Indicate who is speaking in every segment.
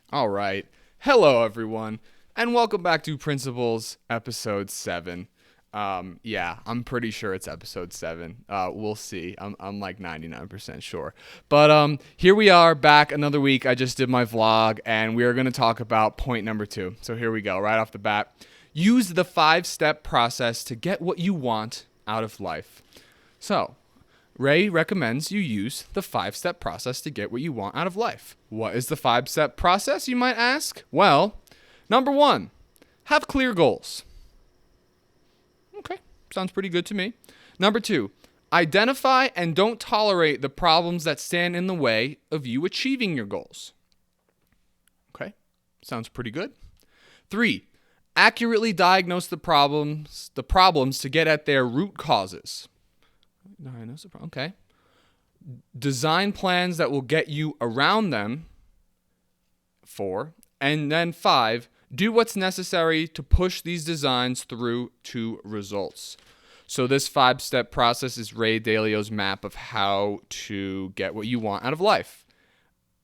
Speaker 1: All right. Hello, everyone, and welcome back to Principles Episode 7. Yeah, I'm pretty sure it's Episode 7. We'll see. I'm like 99% sure. But here we are back another week. I just did my vlog, and we are going to talk about point number 2. So here we go, right off the bat. Use the 5-step process to get what you want out of life. So, Ray recommends you use the 5-step process to get what you want out of life. What is the 5-step process, you might ask? Well, number 1, have clear goals. Okay, sounds pretty good to me. Number 2, identify and don't tolerate the problems that stand in the way of you achieving your goals. Okay, sounds pretty good. 3, accurately diagnose the problems to get at their root causes. Okay. Design plans that will get you around them. 4. And then 5. Do what's necessary to push these designs through to results. So this 5-step process is Ray Dalio's map of how to get what you want out of life.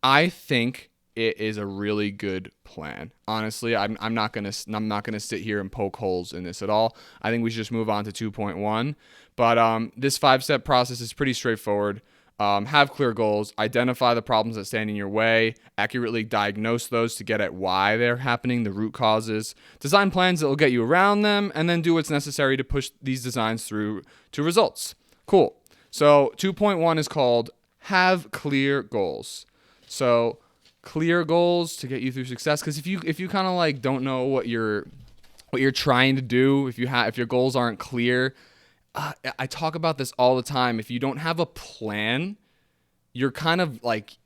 Speaker 1: I think it is a really good plan. Honestly, I'm not gonna sit here and poke holes in this at all. I think we should just move on to 2.1. But this 5-step process is pretty straightforward. Have clear goals, identify the problems that stand in your way, accurately diagnose those to get at why they're happening, the root causes, design plans that will get you around them, and then do what's necessary to push these designs through to results. Cool. So 2.1 is called have clear goals. So clear goals to get you through success, because if you kind of like don't know what you're trying to do, if your goals aren't clear, I talk about this all the time. If you don't have a plan, you're kind of like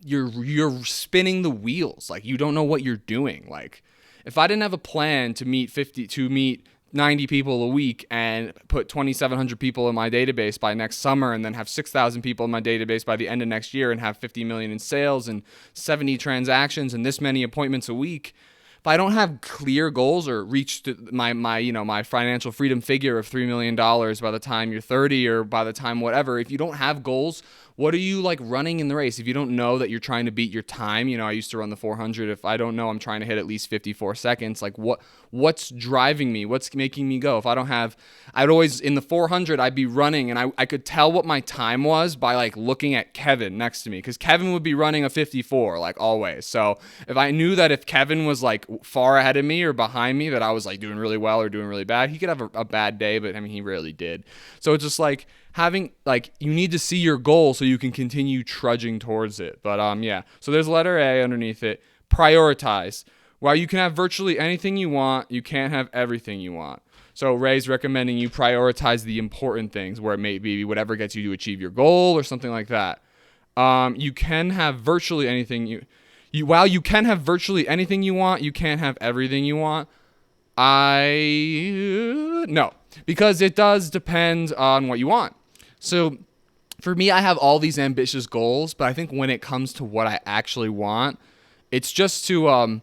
Speaker 1: you're spinning the wheels. Like you don't know what you're doing. Like if I didn't have a plan to meet 90 people a week and put 2,700 people in my database by next summer, and then have 6,000 people in my database by the end of next year, and have 50 million in sales and 70 transactions and this many appointments a week. If I don't have clear goals or reach my financial freedom figure of $3 million by the time you're 30, or by the time whatever, if you don't have goals, what are you like running in the race? If you don't know that you're trying to beat your time, I used to run the 400. If I don't know I'm trying to hit at least 54 seconds, like what's driving me? What's making me go? If I don't have, I'd always, in the 400, I'd be running, and I could tell what my time was by like looking at Kevin next to me, because Kevin would be running a 54, like always. So if I knew that if Kevin was like far ahead of me or behind me, that I was like doing really well or doing really bad. He could have a bad day, but I mean, he rarely did. So it's just like having, like, you need to see your goal so you can continue trudging towards it. But yeah, so there's letter A underneath it. Prioritize. While you can have virtually anything you want, you can't have everything you want. So Ray's recommending you prioritize the important things, where it may be whatever gets you to achieve your goal or something like that. You can have virtually anything while you can have virtually anything you want, you can't have everything you want. No, because it does depend on what you want. So for me, I have all these ambitious goals, but I think when it comes to what I actually want, it's just to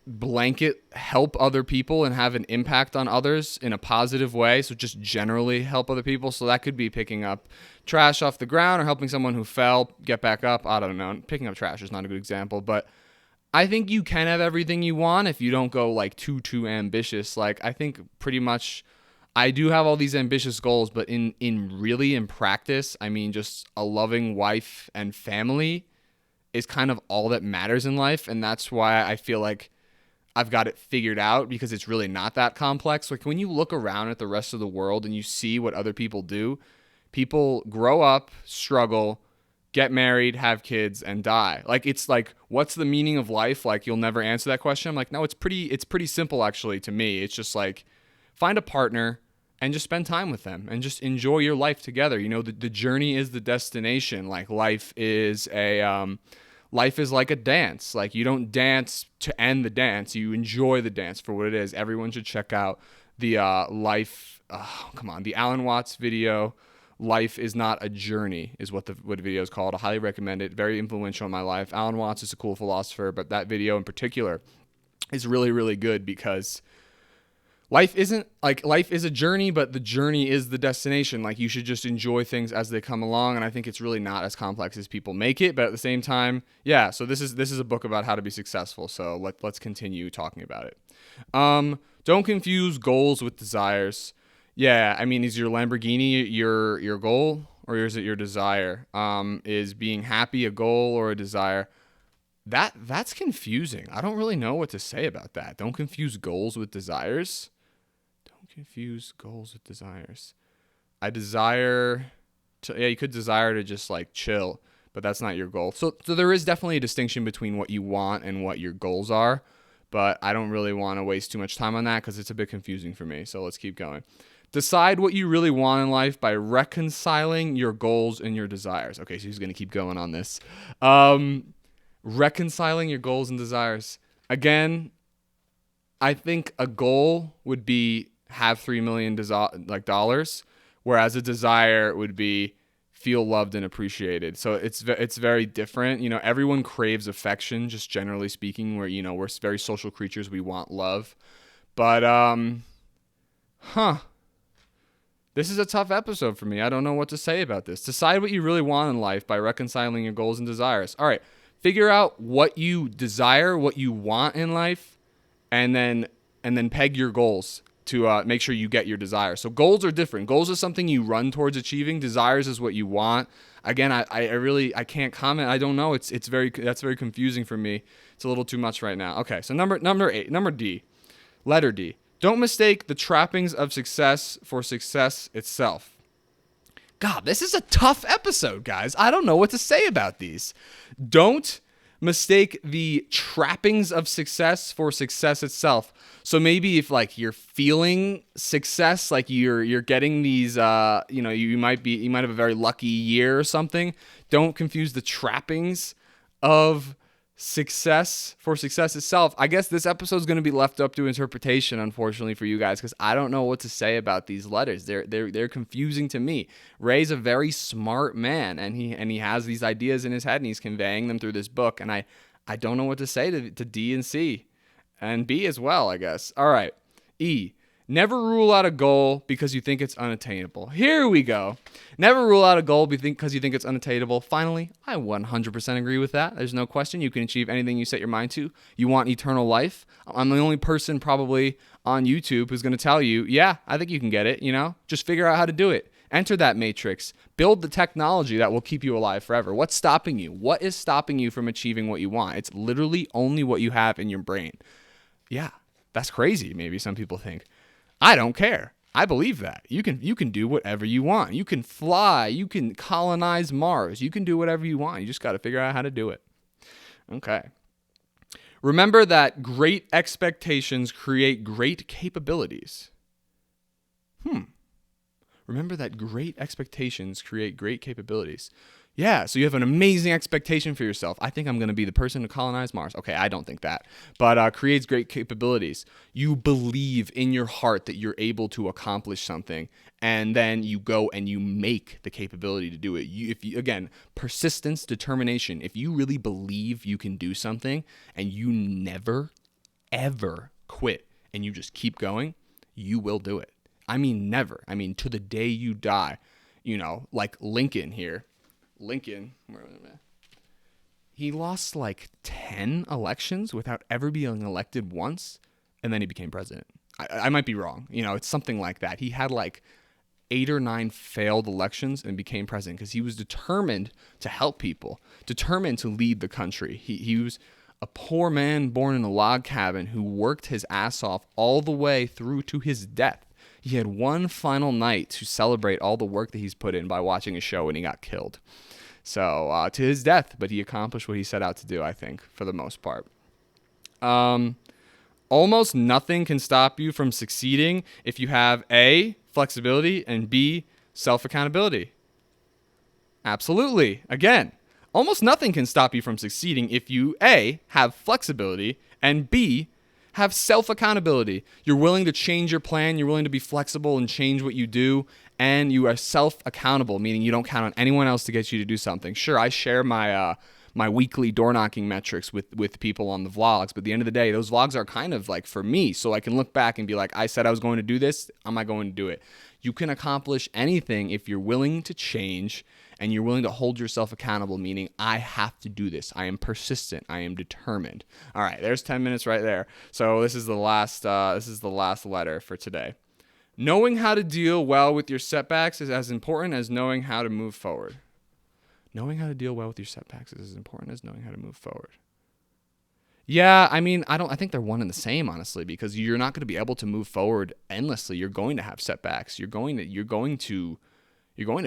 Speaker 1: blanket help other people and have an impact on others in a positive way. So just generally help other people. So that could be picking up trash off the ground, or helping someone who fell get back up. I don't know. Picking up trash is not a good example, but I think you can have everything you want if you don't go like too ambitious. Like I think pretty much I do have all these ambitious goals, but in practice, I mean, just a loving wife and family is kind of all that matters in life. And that's why I feel like I've got it figured out, because it's really not that complex. Like when you look around at the rest of the world and you see what other people do, people grow up, struggle, get married, have kids, and die. Like it's like, what's the meaning of life? Like you'll never answer that question. I'm like, no, it's pretty simple actually to me. It's just like find a partner and just spend time with them and just enjoy your life together. The journey is the destination. Like life is like a dance. Like you don't dance to end the dance. You enjoy the dance for what it is. Everyone should check out the the Alan Watts video. Life is not a journey is what the video is called. I highly recommend it. Very influential in my life. Alan Watts is a cool philosopher, but that video in particular is really, really good, because life is a journey, but the journey is the destination. Like, you should just enjoy things as they come along. And I think it's really not as complex as people make it. But at the same time, yeah. So this is a book about how to be successful. So let's continue talking about it. Don't confuse goals with desires. Yeah, I mean, is your Lamborghini your goal, or is it your desire? Is being happy a goal or a desire? That's confusing. I don't really know what to say about that. Don't confuse goals with desires. Don't confuse goals with desires. I desire to, yeah, you could desire to just like chill, but that's not your goal. So there is definitely a distinction between what you want and what your goals are, but I don't really want to waste too much time on that because it's a bit confusing for me. So let's keep going. Decide what you really want in life by reconciling your goals and your desires. Okay, so he's going to keep going on this. Reconciling your goals and desires. Again, I think a goal would be have $3 million dollars, whereas a desire would be feel loved and appreciated. So it's very different. You know, everyone craves affection, just generally speaking. Where, you know, we're very social creatures. We want love, but this is a tough episode for me. I don't know what to say about this. Decide what you really want in life by reconciling your goals and desires. All right, figure out what you desire, what you want in life, and then peg your goals to make sure you get your desires. So goals are different. Goals is something you run towards achieving. Desires is what you want. Again, I really can't comment. I don't know. That's very confusing for me. It's a little too much right now. Okay, so number 8, number D, letter D. Don't mistake the trappings of success for success itself. God, this is a tough episode, guys. I don't know what to say about these. Don't mistake the trappings of success for success itself. So maybe if like you're feeling success, like you're getting these, you might have a very lucky year or something. Don't confuse the trappings of success for success itself. I guess this episode is going to be left up to interpretation, unfortunately for you guys, because I don't know what to say about these letters. They're confusing to me. Ray's a very smart man, and he has these ideas in his head, and he's conveying them through this book. And I don't know what to say to D and C, and B as well, I guess. All right, E. Never rule out a goal because you think it's unattainable. Here we go. Never rule out a goal because you think it's unattainable. Finally, I 100% agree with that. There's no question. You can achieve anything you set your mind to. You want eternal life. I'm the only person probably on YouTube who's going to tell you, yeah, I think you can get it. You know, just figure out how to do it. Enter that matrix. Build the technology that will keep you alive forever. What's stopping you? What is stopping you from achieving what you want? It's literally only what you have in your brain. Yeah, that's crazy. Maybe some people think. I don't care. I believe that. You can do whatever you want. You can fly. You can colonize Mars. You can do whatever you want. You just got to figure out how to do it. Okay. Remember that great expectations create great capabilities. Remember that great expectations create great capabilities. Yeah, so you have an amazing expectation for yourself. I think I'm going to be the person to colonize Mars. Okay, I don't think that. But creates great capabilities. You believe in your heart that you're able to accomplish something, and then you go and you make the capability to do it. Again, persistence, determination. If you really believe you can do something and you never, ever quit and you just keep going, you will do it. I mean, never. I mean, to the day you die. You know, like Lincoln here. He lost like 10 elections without ever being elected once, and then he became president. I might be wrong. You know, it's something like that. He had like 8 or 9 failed elections and became president because he was determined to help people, determined to lead the country. He was a poor man born in a log cabin who worked his ass off all the way through to his death. He had one final night to celebrate all the work that he's put in by watching a show, and he got killed. So to his death, but he accomplished what he set out to do, I think, for the most part. Almost nothing can stop you from succeeding if you have A, flexibility, and B, self-accountability. Absolutely. Again, almost nothing can stop you from succeeding if you A, have flexibility, and B, have self-accountability. You're willing to change your plan. You're willing to be flexible and change what you do. And you are self-accountable, meaning you don't count on anyone else to get you to do something. Sure, I share my my weekly door knocking metrics with people on the vlogs. But at the end of the day, those vlogs are kind of like for me, so I can look back and be like, I said I was going to do this. Am I going to do it? You can accomplish anything if you're willing to change and you're willing to hold yourself accountable, meaning I have to do this. I am persistent. I am determined. All right, there's 10 minutes right there. So this is the last letter for today. Knowing how to deal well with your setbacks is as important as knowing how to move forward. Knowing how to deal well with your setbacks is as important as knowing how to move forward. Yeah, I mean, I think they're one and the same, honestly, because you're not going to be able to move forward endlessly. You're going to have setbacks. You're going to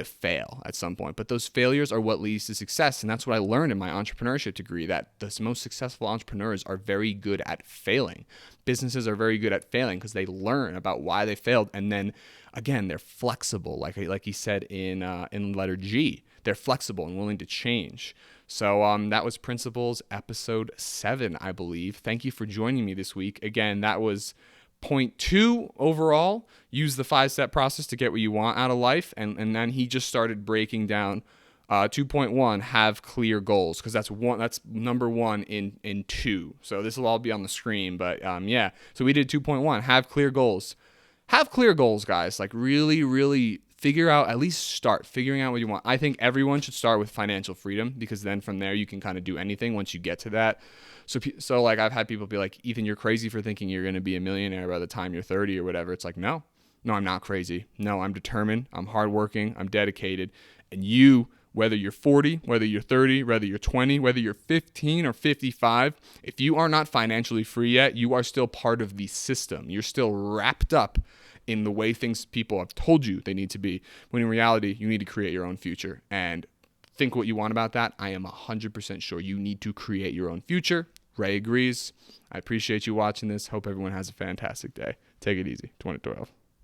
Speaker 1: fail at some point, but those failures are what leads to success. And that's what I learned in my entrepreneurship degree, that the most successful entrepreneurs are very good at failing. Businesses are very good at failing because they learn about why they failed. And then again, they're flexible. Like he said in letter G, they're flexible and willing to change. So that was Principles episode 7, I believe. Thank you for joining me this week. Again, that was point 2 overall. Use the 5-step process to get what you want out of life. And then he just started breaking down 2.1, have clear goals, because that's number 1 in 2. So this will all be on the screen. But yeah, so we did 2.1, have clear goals. Have clear goals, guys. Like really, really figure out, at least start figuring out what you want. I think everyone should start with financial freedom, because then from there you can kind of do anything once you get to that. So like I've had people be like, Ethan, you're crazy for thinking you're going to be a millionaire by the time you're 30 or whatever. It's like, no, I'm not crazy. No, I'm determined. I'm hardworking. I'm dedicated. And you, whether you're 40, whether you're 30, whether you're 20, whether you're 15 or 55, if you are not financially free yet, you are still part of the system. You're still wrapped up in the way things people have told you they need to be, when in reality, you need to create your own future. And think what you want about that. I am 100% sure you need to create your own future. Ray agrees. I appreciate you watching this. Hope everyone has a fantastic day. Take it easy. 2012.